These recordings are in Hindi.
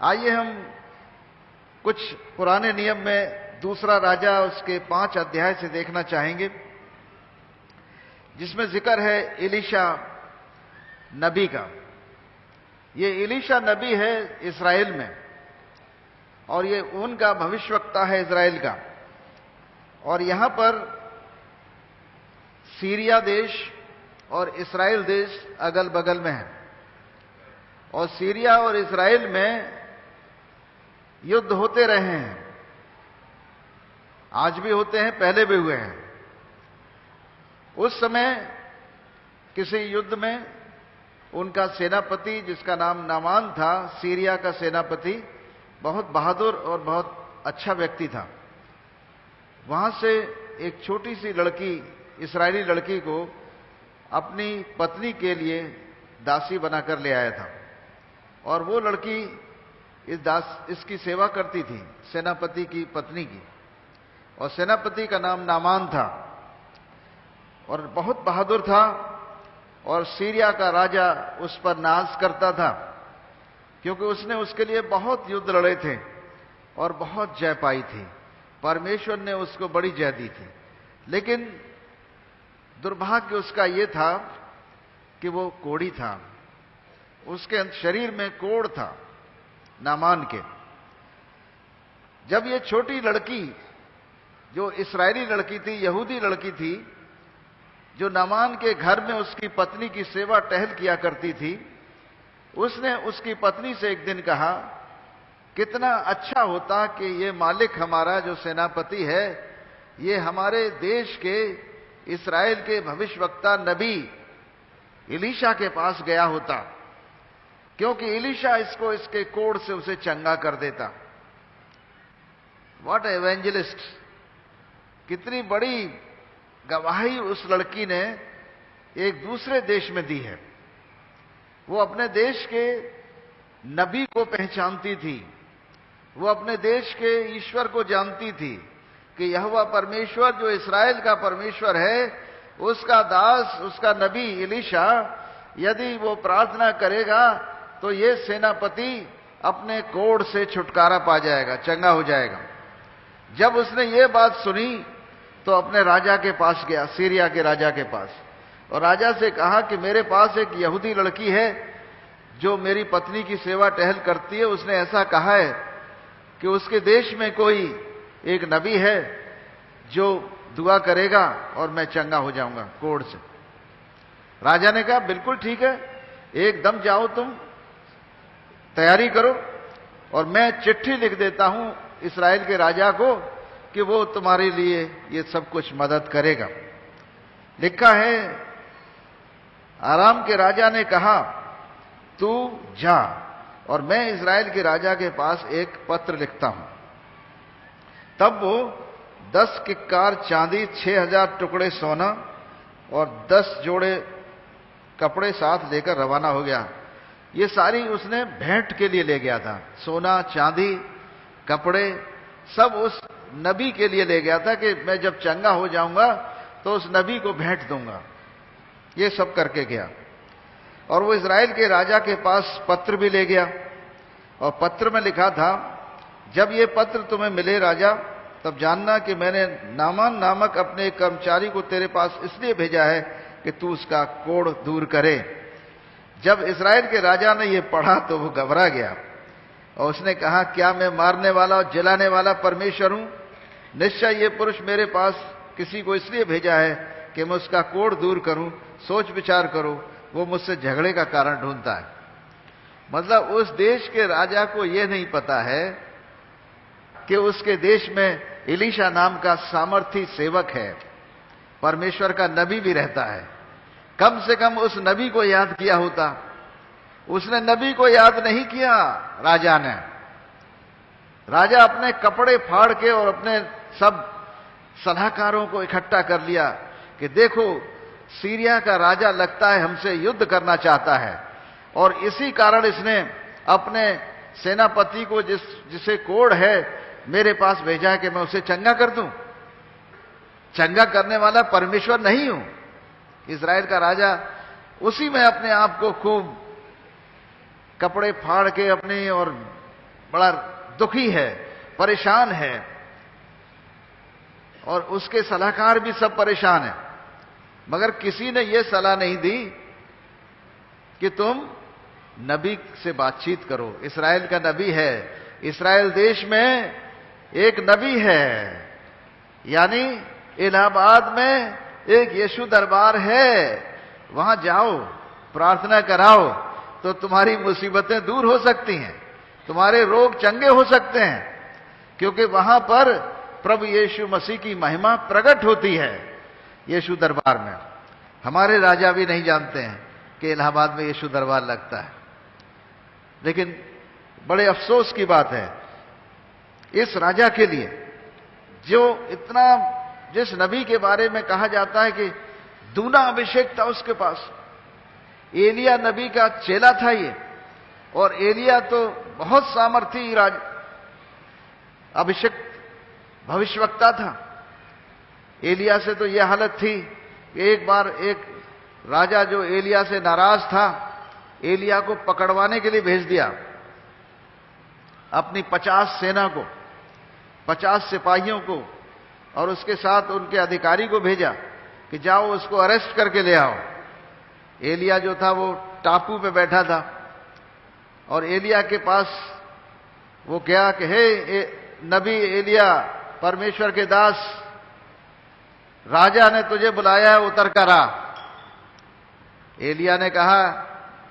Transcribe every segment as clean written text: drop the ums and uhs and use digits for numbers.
आइए हम कुछ पुराने नियम में दूसरा राजा उसके 5 अध्याय से देखना चाहेंगे, जिसमें जिक्र है एलीशा नबी का। ये एलीशा नबी है इस्राएल में, और ये उनका भविष्यवक्ता है इस्राएल का। और यहां पर सीरिया देश और इस्राएल देश अगल बगल में है, और सीरिया और इस्राएल में युद्ध होते रहे हैं, आज भी होते हैं, पहले भी हुए हैं। उस समय किसी युद्ध में उनका सेनापति, जिसका नाम नामान था, सीरिया का सेनापति, बहुत बहादुर और बहुत अच्छा व्यक्ति था। वहां से एक छोटी सी लड़की, इस्राएली लड़की को अपनी पत्नी के लिए दासी बनाकर ले आया था, और वो लड़की इसकी सेवा करती थी, सेनापति की पत्नी की। और सेनापति का नाम नामान था, और बहुत बहादुर था, और सीरिया का राजा उस पर नाज करता था, क्योंकि उसने उसके लिए बहुत युद्ध लड़े थे और बहुत जय पाई थी। परमेश्वर ने उसको बड़ी जय दी थी। लेकिन दुर्भाग्य उसका यह था कि वो कोढ़ी था, उसके शरीर में कोढ़ था नामान के। जब ये छोटी लड़की, जो इस्राएली लड़की थी, यहूदी लड़की थी, जो नामान के घर में उसकी पत्नी की सेवा टहल किया करती थी, उसने उसकी पत्नी से एक दिन कहा, कितना अच्छा होता कि ये मालिक हमारा जो सेनापति है, ये हमारे देश के इस्राएल के भविष्यवक्ता नबी एलीशा के पास गया होता, क्योंकि एलीशा इसको इसके कोढ़ से उसे चंगा कर देता। What evangelist! कितनी बड़ी गवाही उस लड़की ने एक दूसरे देश में दी है। वो अपने देश के नबी को पहचानती थी, वो अपने देश के ईश्वर को जानती थी कि यहोवा परमेश्वर जो इस्राएल का परमेश्वर है, उसका दास, उसका नबी एलीशा, यदि वो प्रार्थना करेगा तो ये सेनापति अपने कोढ़ से छुटकारा पा जाएगा, चंगा हो जाएगा। जब उसने ये बात सुनी तो अपने राजा के पास गया, सीरिया के राजा के पास, और राजा से कहा कि मेरे पास एक यहूदी लड़की है जो मेरी पत्नी की सेवा टहल करती है। उसने ऐसा कहा है कि उसके देश में कोई एक नबी है जो दुआ करेगा और मैं चंगा हो जाऊंगा कोढ़ से। राजा ने कहा, बिल्कुल ठीक है, एकदम जाओ, तुम तैयारी करो, और मैं चिट्ठी लिख देता हूं इस्राएल के राजा को कि वो तुम्हारे लिए ये सब कुछ मदद करेगा। लिखा है, आराम के राजा ने कहा, तू जा, और मैं इस्राएल के राजा के पास एक पत्र लिखता हूं। तब वो 10 किक्कार चांदी, 6000 टुकड़े सोना और 10 जोड़े कपड़े साथ लेकर रवाना हो गया। ये सारी उसने भेंट के लिए ले गया था, सोना, चांदी, कपड़े, सब उस नबी के लिए ले गया था कि मैं जब चंगा हो जाऊंगा तो उस नबी को भेंट दूंगा। ये सब करके गया, और वो इस्राएल के राजा के पास पत्र भी ले गया, और पत्र में लिखा था, जब ये पत्र तुम्हें मिले राजा, तब जानना कि मैंने नामान नामक अपने एक कर्मचारी को तेरे पास इसलिए भेजा है कि तू उसका कोढ़ दूर करे। जब इस्राएल के राजा ने ये पढ़ा तो वो घबरा गया, और उसने कहा, क्या मैं मारने वाला और जलाने वाला परमेश्वर हूं? निश्चय ये पुरुष मेरे पास किसी को इसलिए भेजा है कि मैं उसका कोढ़ दूर करूं। सोच विचार करो, वो मुझसे झगड़े का कारण ढूंढता है। मतलब उस देश के राजा को यह नहीं पता है कि उसके देश में एलीशा नाम का सामर्थी सेवक है, परमेश्वर का नबी भी रहता है। कम से कम उस नबी को याद किया होता। उसने नबी को याद नहीं किया राजा ने। राजा अपने कपड़े फाड़ के और अपने सब सलाहकारों को इकट्ठा कर लिया कि देखो, सीरिया का राजा लगता है हमसे युद्ध करना चाहता है, और इसी कारण इसने अपने सेनापति को जिसे कोढ़ है मेरे पास भेजा है कि मैं उसे चंगा कर दूं। चंगा करने वाला परमेश्वर नहीं हूं। इस्राएल का राजा उसी में अपने आप को खूब कपड़े फाड़ के अपने और बड़ा दुखी है, परेशान है, और उसके सलाहकार भी सब परेशान हैं। मगर किसी ने यह सलाह नहीं दी कि तुम नबी से बातचीत करो। इस्राएल का नबी है, इस्राएल देश में एक नबी है, यानी इलाहाबाद में एक यीशु दरबार है, वहां जाओ, प्रार्थना कराओ, तो तुम्हारी मुसीबतें दूर हो सकती हैं, तुम्हारे रोग चंगे हो सकते हैं, क्योंकि वहां पर प्रभु यीशु मसीह की महिमा प्रकट होती है यीशु दरबार में। हमारे राजा भी नहीं जानते हैं कि इलाहाबाद में यीशु दरबार लगता है। लेकिन बड़े अफसोस की बात है इस राजा के लिए, जो इतना, जिस नबी के बारे में कहा जाता है कि दूना अभिषेक था उसके पास। एलिया नबी का चेला था ये, और एलिया तो बहुत सामर्थी अभिषेक भविष्यवक्ता था। एलिया से तो यह हालत थी कि एक बार एक राजा जो एलिया से नाराज था, एलिया को पकड़वाने के लिए भेज दिया, अपनी 50 सेना को, 50 सिपाहियों को, और उसके साथ उनके अधिकारी को भेजा कि जाओ उसको अरेस्ट करके ले आओ। एलिया जो था वो टापू पे बैठा था, और एलिया के पास वो गया कि हे नबी एलिया, परमेश्वर के दास, राजा ने तुझे बुलाया है, उतर कर आ। एलिया ने कहा,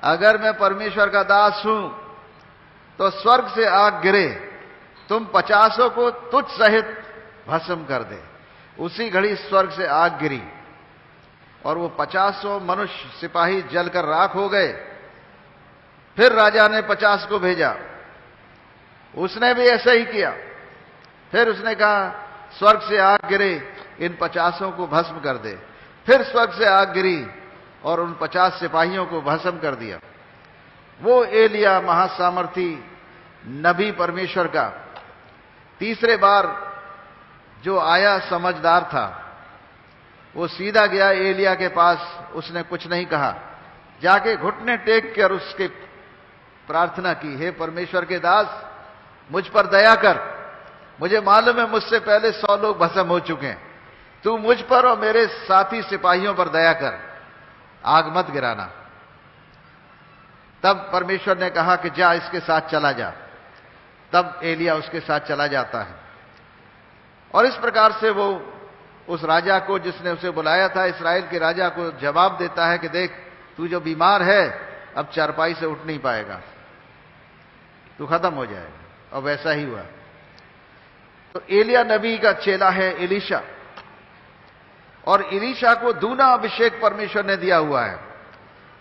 अगर मैं परमेश्वर का दास हूं तो स्वर्ग से आग गिरे, तुम 50 को तुझ सहित भस्म कर दे। उसी घड़ी स्वर्ग से आग गिरी और वो 50 मनुष्य सिपाही जलकर राख हो गए। फिर राजा ने 50 को भेजा, उसने भी ऐसा ही किया। फिर उसने कहा, स्वर्ग से आग गिरे, इन 50 को भस्म कर दे। फिर स्वर्ग से आग गिरी और उन 50 सिपाहियों को भस्म कर दिया। वो एलिया महासामर्थी नबी परमेश्वर का तीसरे बार जो आया समझदार था, वो सीधा गया एलिया के पास। उसने कुछ नहीं कहा, जाके घुटने टेक कर उसके प्रार्थना की, हे परमेश्वर के दास, मुझ पर दया कर। मुझे मालूम है मुझसे पहले 100 लोग भस्म हो चुके हैं, तू मुझ पर और मेरे साथी सिपाहियों पर दया कर, आग मत गिराना। तब परमेश्वर ने कहा कि जा, इसके साथ चला जा। तब एलिया उसके साथ चला जाता है, और इस प्रकार से वो उस राजा को, जिसने उसे बुलाया था, इस्राएल के राजा को जवाब देता है कि देख, तू जो बीमार है अब चारपाई से उठ नहीं पाएगा, तू खत्म हो जाएगा। और वैसा ही हुआ। तो एलिया नबी का चेला है एलीशा, और एलीशा को दूना अभिषेक परमेश्वर ने दिया हुआ है,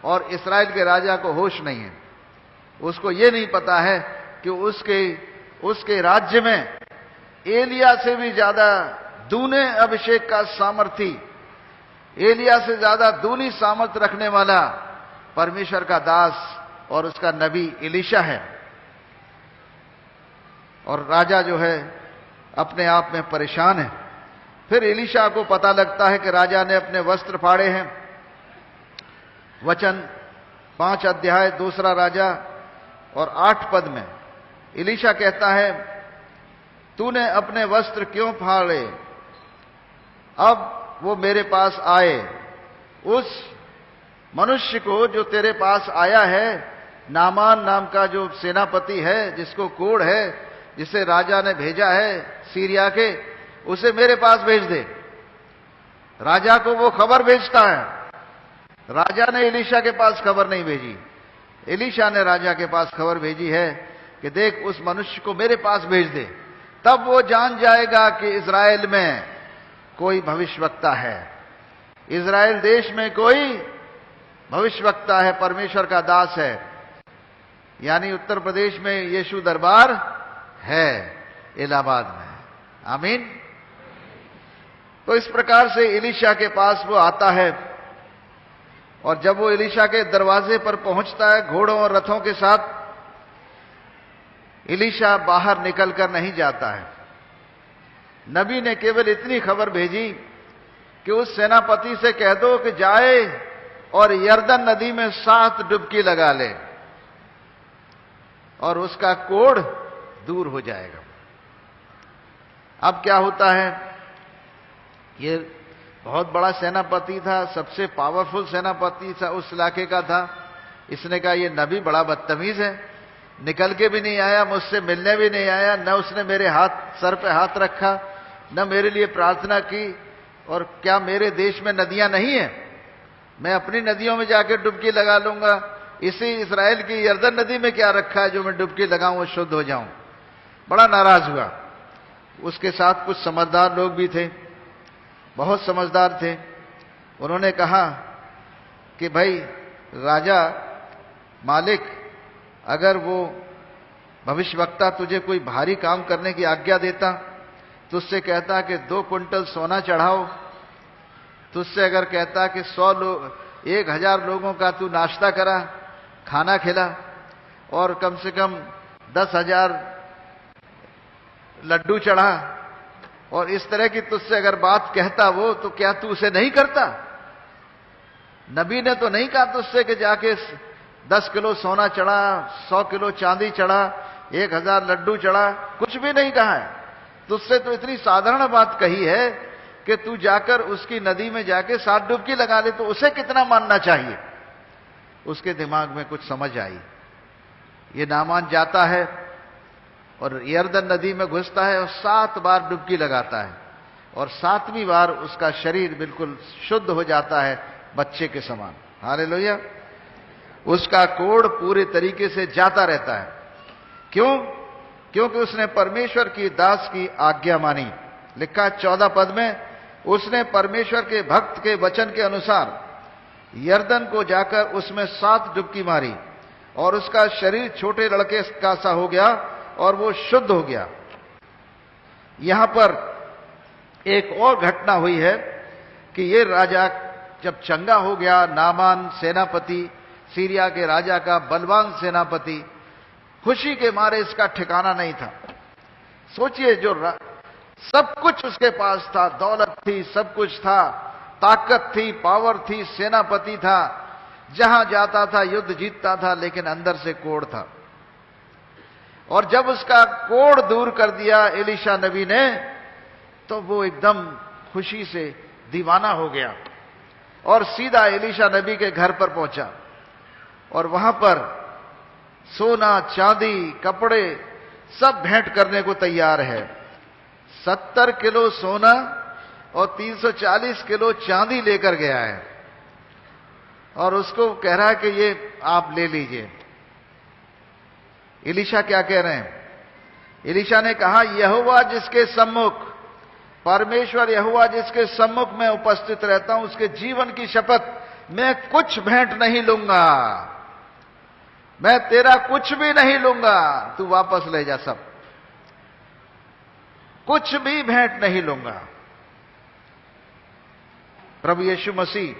और इस्राएल के राजा को होश नहीं है। उसको यह नहीं पता है कि उसके राज्य में एलिया से भी ज्यादा दूने अभिषेक का सामर्थी, एलिया से ज्यादा दूनी सामर्थ रखने वाला परमेश्वर का दास और उसका नबी एलीशा है। और राजा जो है अपने आप में परेशान है। फिर एलीशा को पता लगता है कि राजा ने अपने वस्त्र फाड़े हैं। वचन 5 अध्याय 2 राजा और 8 पद में एलीशा कहता है, तूने अपने वस्त्र क्यों फाड़े? अब वो मेरे पास आए। उस मनुष्य को जो तेरे पास आया है, नामान नाम का जो सेनापति है, जिसको कोढ़ है, जिसे राजा ने भेजा है सीरिया के, उसे मेरे पास भेज दे। राजा को वो खबर भेजता है। राजा ने एलीशा के पास खबर नहीं भेजी, एलीशा ने राजा के पास खबर भेजी है कि देख, उस मनुष्य को मेरे पास भेज दे। तब वो जान जाएगा कि इज़राइल में कोई भविष्यवक्ता है, इज़राइल देश में कोई भविष्यवक्ता है, परमेश्वर का दास है। यानी उत्तर प्रदेश में यीशु दरबार है, इलाहाबाद में। आमीन। तो इस प्रकार से एलीशा के पास वो आता है, और जब वो एलीशा के दरवाजे पर पहुंचता है घोड़ों और रथों के साथ, एलीशा बाहर निकलकर नहीं जाता है। नबी ने केवल इतनी खबर भेजी कि उस सेनापति से कह दो कि जाए और यरदन नदी में 7 डुबकी लगा ले, और उसका कोढ़ दूर हो जाएगा। अब क्या होता है, ये बहुत बड़ा सेनापति था, सबसे पावरफुल सेनापति था उस इलाके का था। इसने कहा ये नबी बड़ा बदतमीज है, निकल के भी नहीं आया, मुझसे मिलने भी नहीं आया, न उसने मेरे सर पे हाथ रखा, न मेरे लिए प्रार्थना की। और क्या मेरे देश में नदियां नहीं है? मैं अपनी नदियों में जाके डुबकी लगा लूंगा, इसी इस्राएल की यरदन नदी में क्या रखा है जो मैं डुबकी लगाऊं और शुद्ध हो जाऊं। बड़ा नाराज हुआ। उसके साथ कुछ समझदार लोग भी थे, बहुत समझदार थे। उन्होंने कहा कि भाई राजा मालिक, अगर वो भविष्यवक्ता तुझे कोई भारी काम करने की आज्ञा देता, तुझसे कहता कि 2 कुंटल सोना चढ़ाओ, तुझसे अगर कहता कि 1000 लोगों का तू नाश्ता करा, खाना खिला, और कम से कम 10,000 लड्डू चढ़ा, और इस तरह की तुझसे अगर बात कहता वो, तो क्या तू उसे नहीं करता? नबी ने तो नहीं कहा तुझसे कि जाके 10 किलो सोना चढ़ा, 100 किलो चांदी चढ़ा, 1000 लड्डू चढ़ा, कुछ भी नहीं कहा है। तुझसे तो इतनी साधारण बात कही है कि तू जाकर उसकी नदी में जाके 7 डुबकी लगा ले, तो उसे कितना मानना चाहिए। उसके दिमाग में कुछ समझ आई। ये नामान जाता है और यरदन नदी में घुसता है और 7 बार डुबकी लगाता है, और 7वीं बार उसका शरीर बिल्कुल शुद्ध हो जाता है, बच्चे के समान। हालेलुया। उसका कोढ़ पूरे तरीके से जाता रहता है। क्यों? क्योंकि उसने परमेश्वर की दास की आज्ञा मानी। लिखा है 14 पद में, उसने परमेश्वर के भक्त के वचन के अनुसार यरदन को जाकर उसमें 7 डुबकी मारी, और उसका शरीर छोटे लड़के का सा हो गया और वो शुद्ध हो गया। यहां पर एक और घटना हुई है कि ये राजा जब चंगा हो गया, नामान सेनापति, सीरिया के राजा का बलवान सेनापति, खुशी के मारे इसका ठिकाना नहीं था। सोचिए, जो सब कुछ उसके पास था, दौलत थी, सब कुछ था, ताकत थी, पावर थी, सेनापति था, जहां जाता था युद्ध जीतता था, लेकिन अंदर से कोढ़ था। और जब उसका कोढ़ दूर कर दिया एलीशा नबी ने, तो वो एकदम खुशी से दीवाना हो गया और सीधा एलीशा नबी के घर पर पहुंचा। और वहां पर सोना, चांदी, कपड़े सब भेंट करने को तैयार है। 70 किलो सोना और 340 किलो चांदी लेकर गया है, और उसको कह रहा है कि ये आप ले लीजिए। एलीशा क्या कह रहे हैं? एलीशा ने कहा, यहोवा जिसके सम्मुख, परमेश्वर यहोवा जिसके सम्मुख मैं उपस्थित रहता हूं, उसके जीवन की शपथ, मैं कुछ भेंट नहीं लूंगा, मैं तेरा कुछ भी नहीं लूंगा, तू वापस ले जा सब, कुछ भी भेंट नहीं लूंगा। प्रभु यीशु मसीह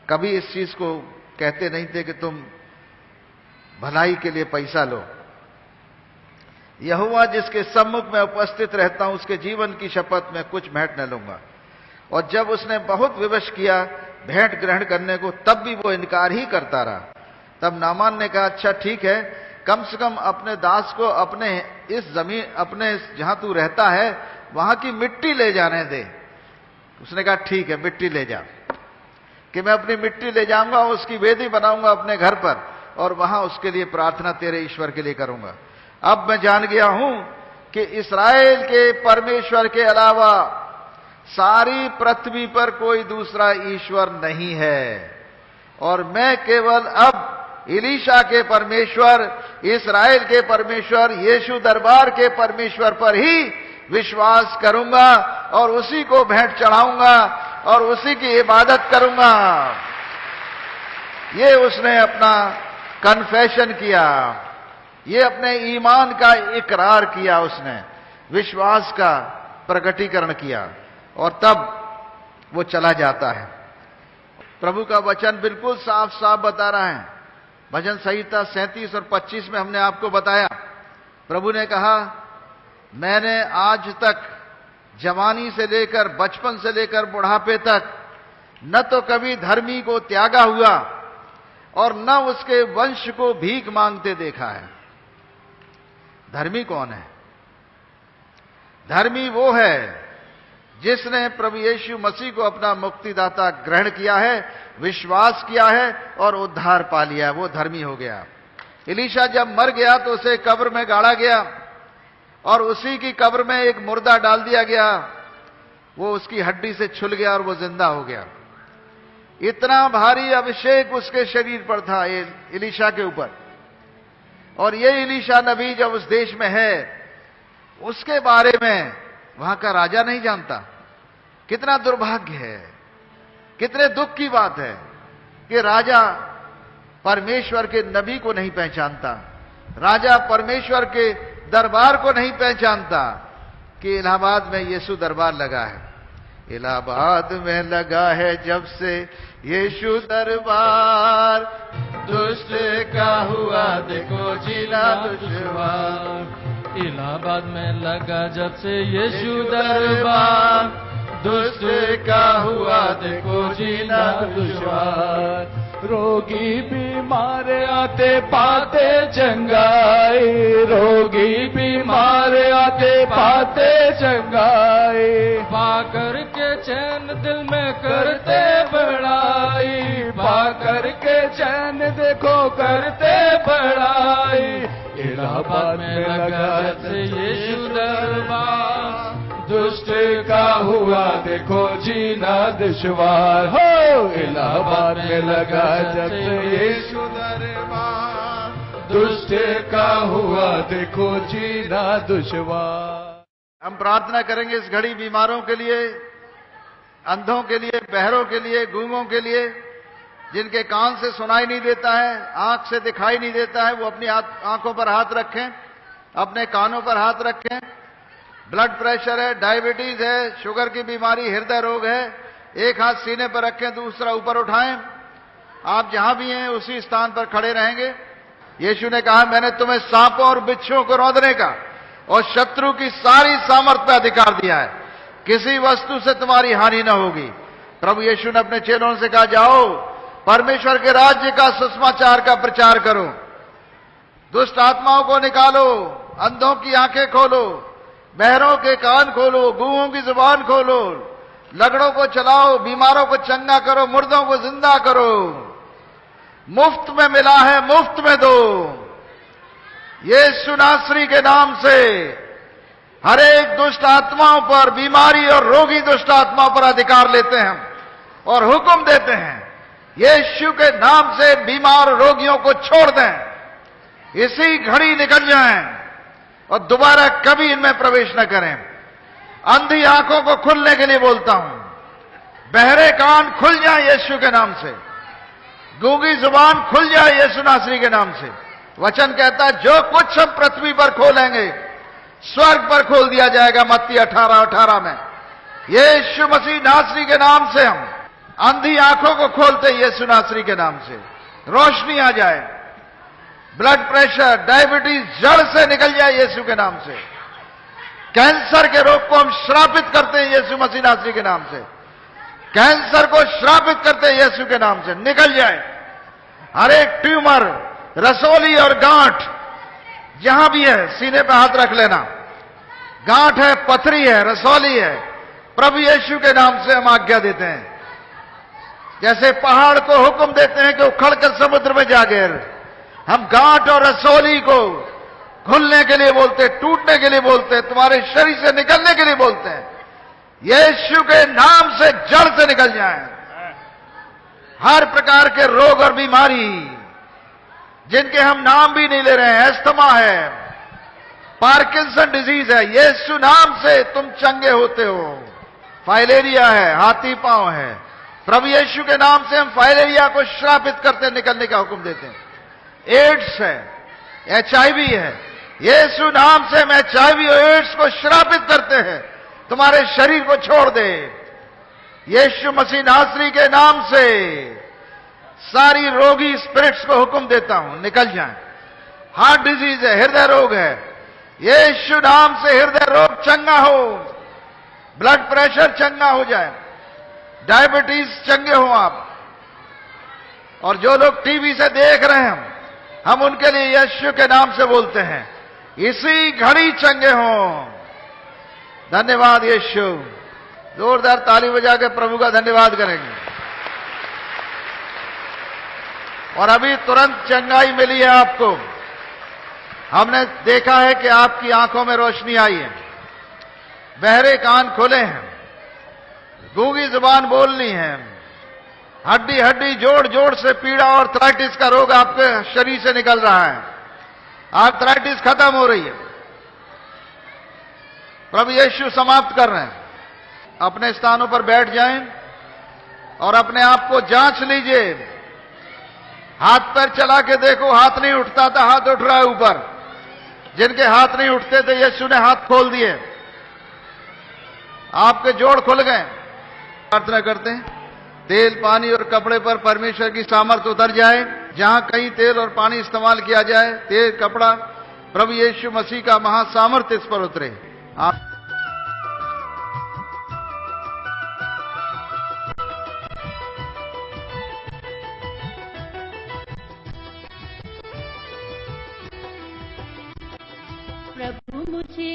कभी इस चीज को कहते नहीं थे कि तुम भलाई के लिए पैसा लो। यहोवा जिसके सम्मुख में उपस्थित रहता हूं, उसके जीवन की शपथ में कुछ भेंट न लूंगा। और जब उसने बहुत विवश किया भेंट ग्रहण करने को, तब भी वो इनकार ही करता रहा। तब नामान ने कहा, अच्छा ठीक है, कम से कम अपने दास को अपने इस जमीन, अपने जहां तू रहता है वहां की मिट्टी ले जाने दे। उसने कहा ठीक है, मिट्टी ले जा, कि मैं अपनी मिट्टी ले जाऊंगा, उसकी वेदी बनाऊंगा अपने घर पर, और वहां उसके लिए प्रार्थना तेरे ईश्वर के लिए करूंगा। अब मैं जान गया हूं कि इस्राएल के परमेश्वर के अलावा सारी पृथ्वी पर कोई दूसरा ईश्वर नहीं है, और मैं केवल अब एलीशा के परमेश्वर, इस्राएल के परमेश्वर, यीशु दरबार के परमेश्वर पर ही विश्वास करूंगा, और उसी को भेंट चढ़ाऊंगा और उसी की इबादत करूंगा। ये उसने अपना कन्फेशन किया, ये अपने ईमान का इकरार किया, उसने विश्वास का प्रकटीकरण किया, और तब वो चला जाता है। प्रभु का वचन बिल्कुल साफ साफ बता रहा है। भजन संहिता 37 और 25 में हमने आपको बताया, प्रभु ने कहा, मैंने आज तक जवानी से लेकर, बचपन से लेकर बुढ़ापे तक न तो कभी धर्मी को त्यागा हुआ और न उसके वंश को भीख मांगते देखा है। धर्मी कौन है? धर्मी वो है जिसने प्रभु यीशु मसीह को अपना मुक्तिदाता ग्रहण किया है, विश्वास किया है और उद्धार पा लिया, वो धर्मी हो गया। एलीशा जब मर गया तो उसे कब्र में गाड़ा गया और उसी की कब्र में एक मुर्दा डाल दिया गया, वो उसकी हड्डी से छुल गया और वो जिंदा हो गया। इतना भारी अभिषेक उसके शरीर पर था एलीशा के ऊपर। और ये एलीशा नबी जब उस देश में है, उसके बारे में वहां का राजा नहीं जानता। कितना दुर्भाग्य है, कितने दुख की बात है कि राजा परमेश्वर के नबी को नहीं पहचानता, राजा परमेश्वर के दरबार को नहीं पहचानता कि इलाहाबाद में यीशु दरबार लगा है। इलाहाबाद में लगा है जब से यीशु दरबार, दुष्ट का हुआ देखो जीना दुश्वार। इलाहाबाद में लगा जब से यीशु दरबार, दुष्ट का हुआ देखो जीना दुश्वार। रोगी बीमार आते पाते चंगाई, रोगी बीमार आते पाते चंगाई। पाकर के चैन दिल में करते बड़ाई, पाकर के चैन देखो करते बड़ाई। इलाहाबाद में लगा जब से यीशु दरबार, दुष्ट का हुआ देखो जीना दुश्वार। हो इलाहाबाद में लगा जब से यीशु दरबार, दुष्ट का हुआ देखो जीना दुश्वार। हम प्रार्थना करेंगे इस घड़ी बीमारों के लिए, अंधों के लिए, बहरों के लिए, गूंगों के लिए, जिनके कान से सुनाई नहीं देता है, आंख से दिखाई नहीं देता है, वो अपनी आंखों पर हाथ रखें, अपने कानों पर हाथ रखें। ब्लड प्रेशर है, डायबिटीज है, शुगर की बीमारी, हृदय रोग है, एक हाथ सीने पर रखें, दूसरा ऊपर उठाएं। आप जहां भी हैं उसी स्थान पर खड़े रहेंगे। यीशु ने कहा, मैंने तुम्हें सांपों और बिच्छुओं को रौंदने का और शत्रु की सारी सामर्थ पर अधिकार दिया है, किसी वस्तु से तुम्हारी हानि न होगी। प्रभु यीशु ने अपने चेलों से कहा, जाओ परमेश्वर के राज्य का सुसमाचार का प्रचार करो, दुष्ट आत्माओं को निकालो, अंधों की आंखें खोलो, बहरों के कान खोलो, गूंगों की जुबान खोलो, लगड़ों को चलाओ, बीमारों को चंगा करो, मुर्दों को जिंदा करो। मुफ्त में मिला है, मुफ्त में दो। यीशु नासरी के नाम से हर एक दुष्ट आत्माओं पर, बीमारी और रोगी दुष्ट आत्माओं पर अधिकार लेते हैं हम और हुक्म देते हैं, यीशु के नाम से बीमार रोगियों को छोड़ दें, इसी घड़ी निकल जाएं और दोबारा कभी इनमें प्रवेश न करें। अंधी आंखों को खुलने के लिए बोलता हूं, बहरे कान खुल जाए यीशु के नाम से, गूंगी जुबान खुल जाए यीशु नासरी के नाम से। वचन कहता है, जो कुछ हम पृथ्वी पर खोलेंगे स्वर्ग पर खोल दिया जाएगा। मत्ती 18:18 में यीशु मसीह नासरी के नाम से हम अंधी आंखों को खोलते, यीशु नासरी के नाम से रोशनी आ जाए, ब्लड प्रेशर, डायबिटीज जड़ से निकल जाए यीशु के नाम से। कैंसर के रोग को हम श्रापित करते हैं यीशु मसीह नासरी के नाम से, कैंसर को श्रापित करते हैं यीशु के नाम से, निकल जाए। हर एक ट्यूमर, रसोली और गांठ जहां भी है, सीने पे हाथ रख लेना। गांठ है, पथरी है, रसौली है, प्रभु यीशु के नाम से हम आज्ञा देते हैं। जैसे पहाड़ को हुक्म देते हैं कि उखड़कर समुद्र में जा गिर, हम गांठ और रसौली को खुलने के लिए बोलते, टूटने के लिए बोलते, तुम्हारे शरीर से निकलने के लिए बोलते हैं। यीशु के नाम से जड़ से निकल जाएं। हर प्रकार के रोग और बीमारी जिनके हम नाम भी नहीं ले रहे हैं, अस्थमा है, पार्किंसन डिजीज है, यीशु नाम से तुम चंगे होते हो। फाइलेरिया है, हाथी पांव है, प्रभु यीशु के नाम से हम फाइलेरिया को श्रापित करते, निकलने का हुक्म देते हैं। एड्स है, HIV है, यीशु नाम से हम HIV और एड्स को श्रापित करते हैं, तुम्हारे शरीर को छोड़ दे। यीशु मसीह नासरी के नाम से सारी रोगी स्पिरिट्स को हुक्म देता हूं, निकल जाएं। हार्ट डिजीज है, हृदय रोग है, यीशु नाम से हृदय रोग चंगा हो, ब्लड प्रेशर चंगा हो जाए, डायबिटीज चंगे हो आप। और जो लोग टीवी से देख रहे हैं, हम उनके लिए यीशु के नाम से बोलते हैं, इसी घड़ी चंगे हों। धन्यवाद यीशु। जोरदार ताली बजा के प्रभु का धन्यवाद करेंगे। और अभी तुरंत चंगाई मिली है आपको। हमने देखा है कि आपकी आंखों में रोशनी आई है, बहरे कान खुले हैं, गूंगी जुबान बोलनी है, हड्डी हड्डी जोड़ जोड़ से पीड़ा और आर्थराइटिस का रोग आपके शरीर से निकल रहा है। आर्थराइटिस खत्म हो रही है। प्रभु यीशु समाप्त कर रहे हैं। अपने स्थानों पर बैठ जाएं और अपने आप को जांच लीजिए। हाथ पैर चला के देखो, हाथ नहीं उठता था, हाथ उठ रहा है ऊपर। जिनके हाथ नहीं उठते थे यीशु ने हाथ खोल दिए, आपके जोड़ खुल गए। प्रार्थना करते हैं तेल पानी और कपड़े पर परमेश्वर की सामर्थ्य उतर जाए। जहां कहीं तेल और पानी इस्तेमाल किया जाए, तेल कपड़ा, प्रभु यीशु मसीह का महासामर्थ्य इस पर उतरे। आप प्रभु मुझे